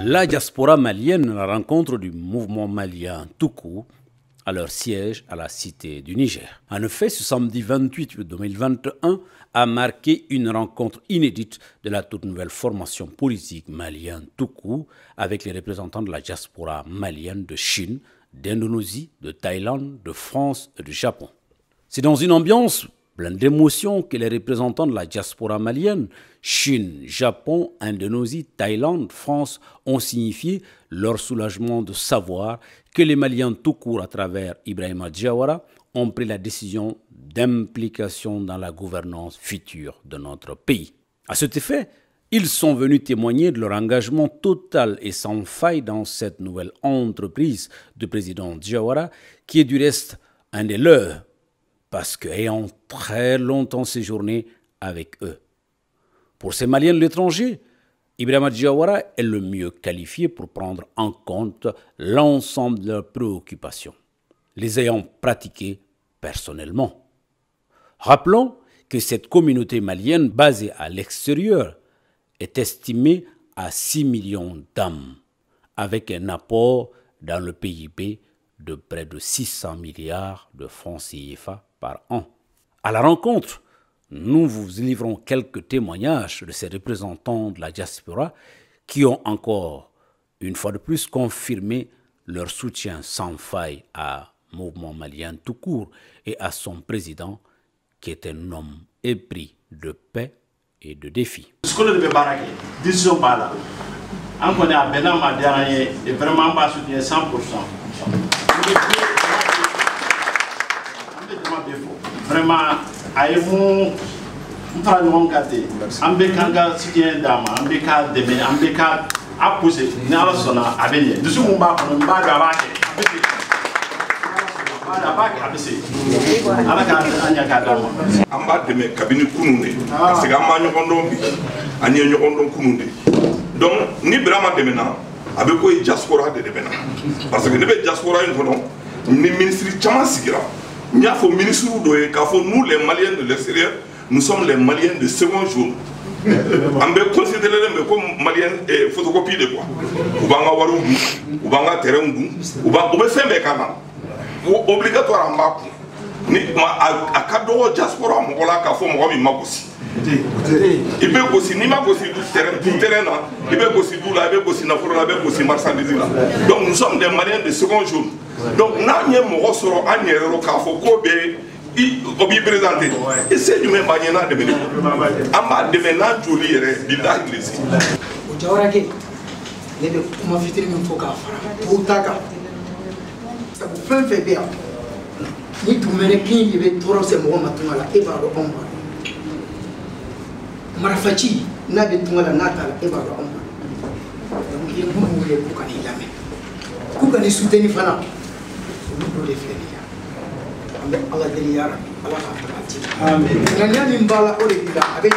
La diaspora malienne, la rencontre du mouvement malien tout court, à leur siège à la Cité du Niger. En effet, ce samedi 28 août 2021 a marqué une rencontre inédite de la toute nouvelle formation politique malienne tout court avec les représentants de la diaspora malienne de Chine, d'Indonésie, de Thaïlande, de France et du Japon. C'est dans une ambiance pleine d'émotions que les représentants de la diaspora malienne, Chine, Japon, Indonésie, Thaïlande, France, ont signifié leur soulagement de savoir que les Maliens tout court à travers Ibrahima Diawara ont pris la décision d'implication dans la gouvernance future de notre pays. À cet effet, ils sont venus témoigner de leur engagement total et sans faille dans cette nouvelle entreprise du président Diawara, qui est du reste un des leurs, parce qu'ayant très longtemps séjourné avec eux. Pour ces Maliens de l'étranger, Ibrahima Diawara est le mieux qualifié pour prendre en compte l'ensemble de leurs préoccupations, les ayant pratiquées personnellement. Rappelons que cette communauté malienne basée à l'extérieur est estimée à 6 millions d'âmes, avec un apport dans le PIB de près de 600 milliards de francs CFA par an. À la rencontre, nous vous livrons quelques témoignages de ces représentants de la diaspora qui ont encore, une fois de plus, confirmé leur soutien sans faille à Mouvement malien tout court et à son président qui est un homme épris de paix et de défis. Ce que nous devons faire, décision par là. On connaît à Bénin, ma dernière, et vraiment pas soutenu 100%. Vraiment, ayez-vous un travail gâté. On peut quand soutien d'âme, on peut quand demain, on peut quand apposer, n'allons sonna à venir. Nous sommes bas pour nous battre à amba deme kabini kununde parce que amba nyokondo bi ani nyokondo kununde donc ni brama deme na abe ko diaspora de deme na parce que ne be diaspora une kono ni ministre chama sigira nya fo ministre do e ka fo nous les Maliens de l'extérieur nous sommes les Maliens de second jour ambe considérer me comme Maliens et photocopie de quoi ubanga waru ubanga terrain du uba ube sembe kana obligatoire en bas ni a cadre diaspora mo la ka fo mo mi makosi il peut aussi ni makosi du terrain là il peut aussi du là il peut aussi na foro là il peut aussi marchandise là donc nous sommes des Maliens de second jour donc na nye mo soro anyero ka fo ko be obi présenté et c'est du même manière de venir amba de maintenant joli yere billahi lisi o jawara ke ne be kuma fitiri min fo ka fara o taka sabu fɛn fɛn bɛ yan ni dugumɛnɛ kin de bɛ tɔɔrɔ se mɔgɔ ma tunga la e b'a dɔn anw b'a dɔn marifaci n'a bɛ tunga la n'a t'a la e b'a dɔn anw b'a dɔn donc i ye minnu wele k'u ka n'i lamɛn k'u ka n'i soutenir fana olu dɔ de filɛ nin ye an bɛ ala deli ya rabi ala k'a barati ŋaniya min b'a la o de b'i la a bɛ ɲa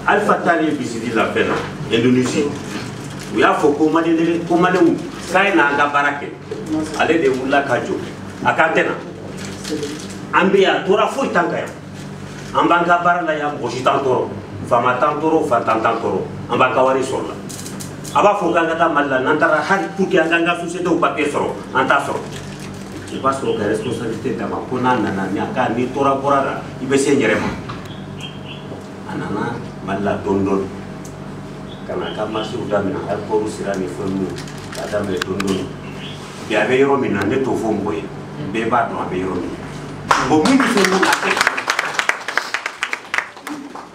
Alpha Tali bisidi la fɛn na Indonésie u y'a fɔ ko maliyɛnw k'a n'a ka baara kɛ ale de wulila ka jɔ a kan tɛ na an bɛ yan tora foyi t'an kan yan an b'an ka baara la yan mɔgɔ si t'an tɔɔrɔ faama t'an tɔɔrɔ fantan t'an tɔɔrɔ an b'an ka wari sɔrɔ la a b'a fɔ k'an ka taa Mali la n'an taara hali pour que an k'an ka sociétéw papier sɔrɔ an t'a sɔrɔ i b'a sɔrɔ ka responsabilité d'a ma ko n'a nana n'i tora bɔra la i bɛ se n yɛrɛ ma a nana Mali la dɔɔni dɔɔni ka na ka marchew daminɛ aéroport sira ni fɛn ninnu k'a daminɛ dɔɔni dɔɔni bi a bɛ yɔrɔ min na ne t'o fɔ mɔgɔ ye bɛɛ b'a dɔn a bɛ yɔrɔ min na bon min bɛ se mun na kɛ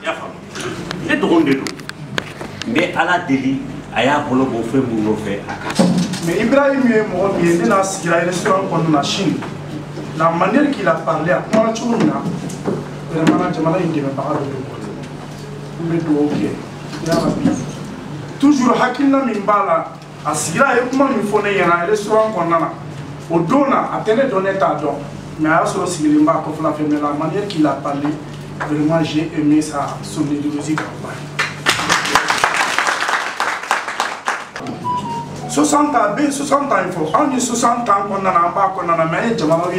i y'a faamu ne dɔgɔnin de don n bɛ Ala deli a y'a bolo bɔ fɛn mun nɔfɛ a ka mais Ibrahim ye mɔgɔ min ye ne n'a sigira restaurant kɔnɔ na Chine la manière qu'il a parlé a kumana cogo min na vraiment jamana in dɛmɛbaga dɔ de kɔnɔ n bɛ dugawu kɛ ya rabi toujours hakilina min b'a la a sigira a ye kuma min fɔ ne ɲɛna restaurant kɔnɔna na o don na a tɛ ne dɔn ne t'a dɔn mais a y'a sɔrɔ sigilen b'a kɔfɛla fɛ mais la manière qu'il a parlé vraiment j'ai aimé son idéologie campagne 60 ans, 60 ans il faut. On est 60 ans qu'on a en bas, qu'on a mais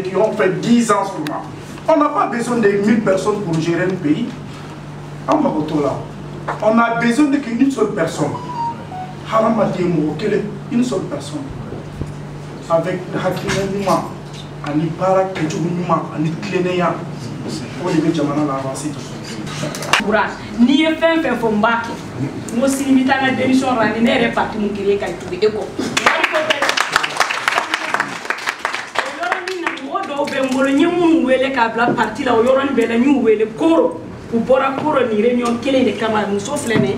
qui ont fait 10 ans seulement. On n'a pas besoin de 1000 personnes pour gérer un pays. On a besoin de qu'une seule personne. une seule personne avec Hakilema, Ani Para Kejuma, Ani Kleneya, pour les Jamana l'avancée. Ni est fait pour Mbaki. Moi, si limite à la démission, on n'est pas tout le monde qui est éco. Nous wele kabla parti la yoron bela ñu wele koro ku bora koro ni réunion kele de kama muso flene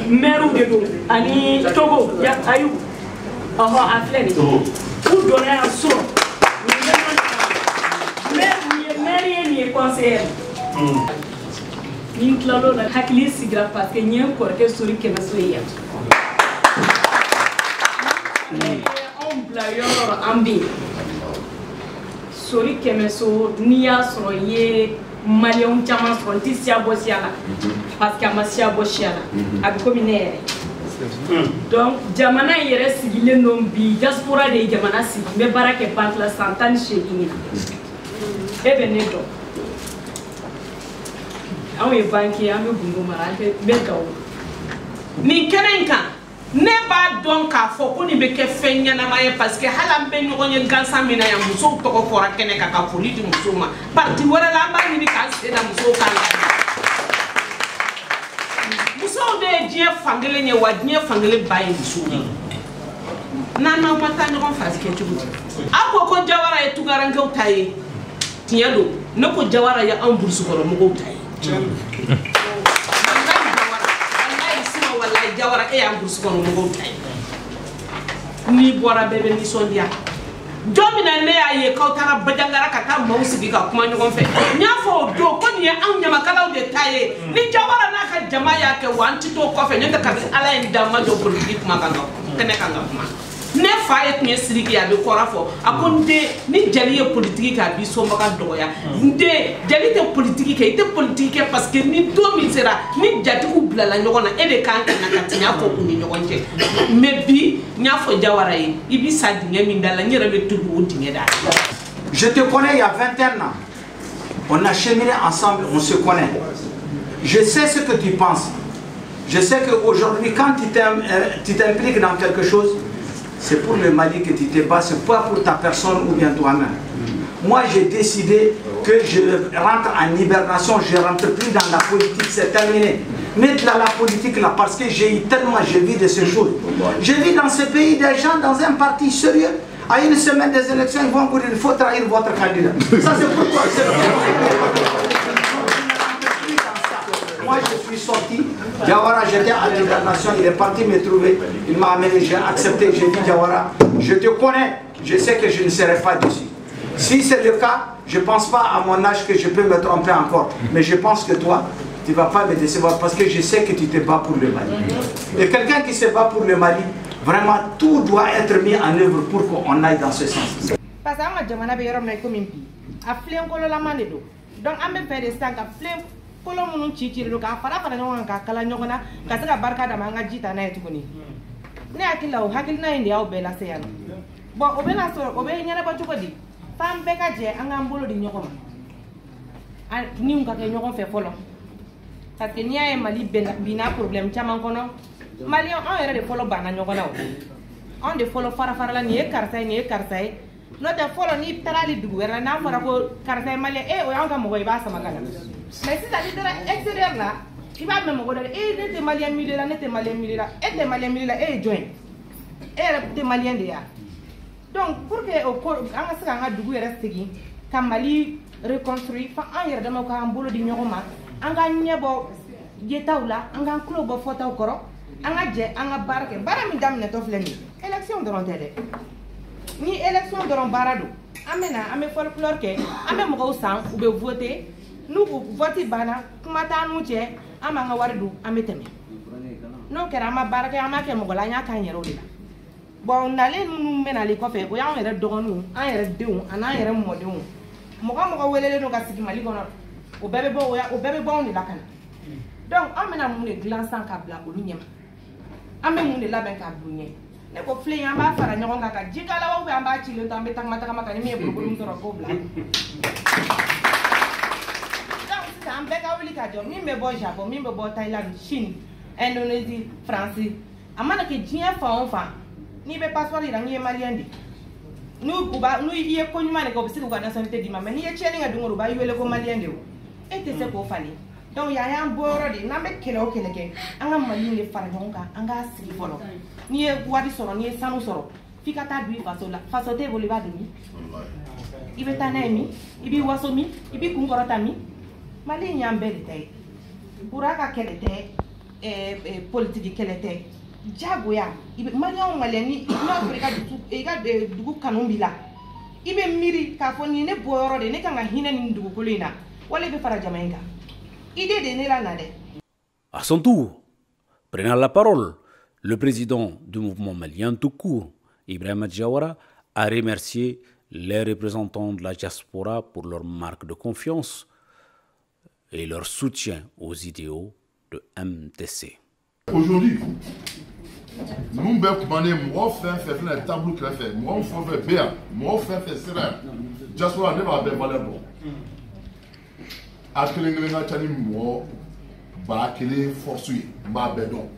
meru de do ani Togo ya ayu oho aflene ku donner un saut mais ni conseiller ni clalo la hakili sigra parce que ñen ko ke suri ke na soya on bla yoro ambi sori kemeso niya soro ye malien chama soro tisia bosiala parce que amasia bosiala abi communaire donc jamana yere sigile nombi diaspora de jamana sigi me barake bank la santane chegini ebe nedo awe banki ame bungo marante bekaw ni kenenka ne ba don ka fo ko ni be ke fenya na maye parce que hala be nyogo nyen gansa mina ya muso to ko fora kene ka ka politi muso ma parti wala la ba ni ka se da muso kan muso de je fangele nye wa nye fangele baye muso na mata nyogo fas ke tubuti ako ko jawara e tugaran ko taye tiyado nako jawara ya an bursu ko mo ko taye jawara e am bursu kono mo tay ni bora bebe ni sondia jomina ne aye ko tara bajangara kata mawsi bi ka kuma nyogon fe nyafo do ko ni an nyama kala de taye ni jawara na ka jama ya ke wanti to ko fe nyata ka ala en dama do politique ma kanga kene kanga kuma ne faye tne siriki ya be kora fo akonde ni jaliye politique ka bi so maka doya nde jalite politique ke ite politique parce que ni do mi sera ni jatiku blala nyogona e de kan na katinya ko kuni nyogonje mais bi nya fo jawara yi ibi sadinga mi ndala nyere be tudu dinga da. Je te connais il y a 21 ans. On a cheminé ensemble, on se connaît. Je sais ce que tu penses. Je sais qu'aujourd'hui, quand tu t'impliques dans quelque chose, c'est pour le Mali que tu te bats, c'est pas pour ta personne ou bien toi-même. Moi, j'ai décidé que je rentre en hibernation, je ne rentre plus dans la politique, c'est terminé. Mettre la politique là, parce que j'ai vu de ces choses. Je vis dans ce pays des gens dans un parti sérieux. À une semaine des élections, ils vont vous dire il faut trahir votre candidat. Ça, c'est pourquoi. Moi, je suis sorti. Diawara, j'étais à l'hibernation, il est parti me trouver. Il m'a amené, j'ai accepté, j'ai dit Diawara, je te connais, je sais que je ne serai pas d'ici. Si c'est le cas, je ne pense pas à mon âge que je peux me tromper encore. Mais je pense que toi, tu ne vas pas me décevoir parce que je sais que tu te bats pour le Mali. Et quelqu'un qui se bat pour le Mali, vraiment tout doit être mis en œuvre pour qu'on aille dans ce sens. Parce que je donc, on me fait des sangs à plein. Kolo munu chichi lo ka fara nyonga ka kala nyongona ka saka barka da manga jita na yetukuni ne akila o hakilina indi au bela seyana bo obela so obe nyana ba tukodi fam be ka je anga mbolo di nyokoma a ni unka ke nyokon fe folo parce que niae Mali bina problème chama kono Mali on ere de folo bana nyokona on de folo fara la ni e karsay no de folo ni tarali dugu era na fara ko karsay Mali e o yanga mo go ba sama kala. Mais si ça dit extérieur là, il va même regarder et des Maliens militaires là, des Maliens militaires et des Maliens militaires et joint. Et des Maliens déjà. Donc pour que au corps, on a ce qu'on a du goût reste qui, quand Mali reconstruit, enfin on y a demandé qu'on boule du nyoma, on a niabo yetaoula, on a club au photo au coro, on a jet, on a barque, barami dame netofleni. Élection de l'antenne. Ni élection de l'embarado. Amena, ame folklore que, ame mo sang ou be voter. Nous votons bana, kuma ta nuche, amanga wardu, ameteme. Non kerama barake amake mogolanya kanyero dila. Bon nale nous mena le kofe, o ya ere dogonu, an ere deun, an ere modun. Moga moga welele no gasiki mali gono. O bebe bo ni lakana. Donc amena mu ne glansan ka bla o nyema. Ame mu ne laben ka blunye. Ne ko fle yamba fara nyoga ka jikala wo be amba chile to ambe tangmata kama ka ni me bulum to ko bla. I'm back. I will catch you. Me bo Japan, me bo Thailand, Chine, Indonesia, France, amana ke jiya fa on fa ni be passeport ira ngi malien di nu iye ko nyuma ne ko bisi ko nationalité di ma mais ni ye cheni nga dungoro ba yele ko malien di o ete se ko fali donc ya yan boro di na be kele o kele ke anga mali le fara jonka anga sigi folo ni ye wadi soro ni ye sanu soro fika ta dui faso te boli ba dumi ibe tanemi ibi wasomi ibi kungorota mi mali nyambeli te buraka kele te politique kele te jagoya ibe malian maliani no afrika dugu kanumbila ibe miri ka foni ne boyoro de ne kanga hina ni dugu kulina wala be fara jamainga ide de ne la nade. À son tour, prenant la parole, le président du mouvement malien tout court, Ibrahima Diawara, a remercié les représentants de la diaspora pour leur marque de confiance et leur soutien aux idéaux de MTC. Aujourd'hui, nous avons demandé un tableau qu'il a fait. Nous avons fait bien. Nous avons fait serein. Diaspora ne va pas valeur bon. Akelengelenga chani mo barakele forçué ma bedon.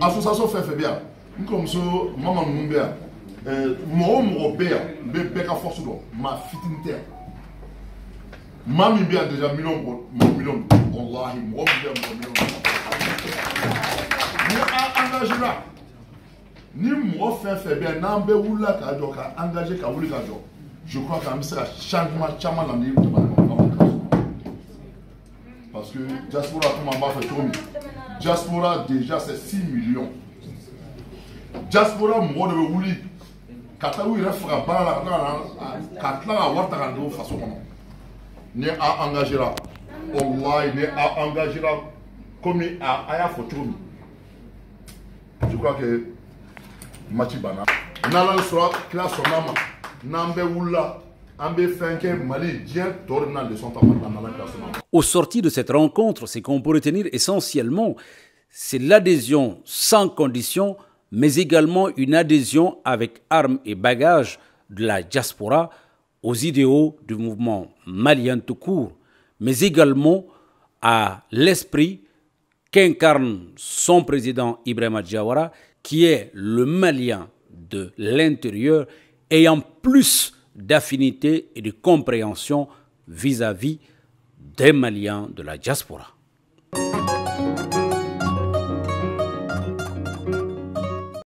Association fait bien. Nous comme ça maman nous bien. Mo bien be ka force do ma fitinité. Mami bien déjà million wallahi mo bien million. Ni engagé là. Ni mo fait bien nambe wula ka jo ka engagé ka wuli ka jo. Je crois que ça changement chama dans les parce que diaspora comme on va faire tout. Diaspora déjà c'est 6 millions. Diaspora mo de wuli kataou il fera bala la katla warta kan do façon ne a engagé là. Wallahi ne a engagé là comme a aya photo. Je crois que Matibana nala soit classe sonama nambe wula. Au sorti de cette rencontre, ce qu'on peut retenir essentiellement, c'est l'adhésion sans condition, mais également une adhésion avec armes et bagages de la diaspora aux idéaux du mouvement malien tout court, mais également à l'esprit qu'incarne son président Ibrahima Diawara, qui est le malien de l'intérieur et en plus d'affinité et de compréhension vis-à-vis des Maliens de la diaspora.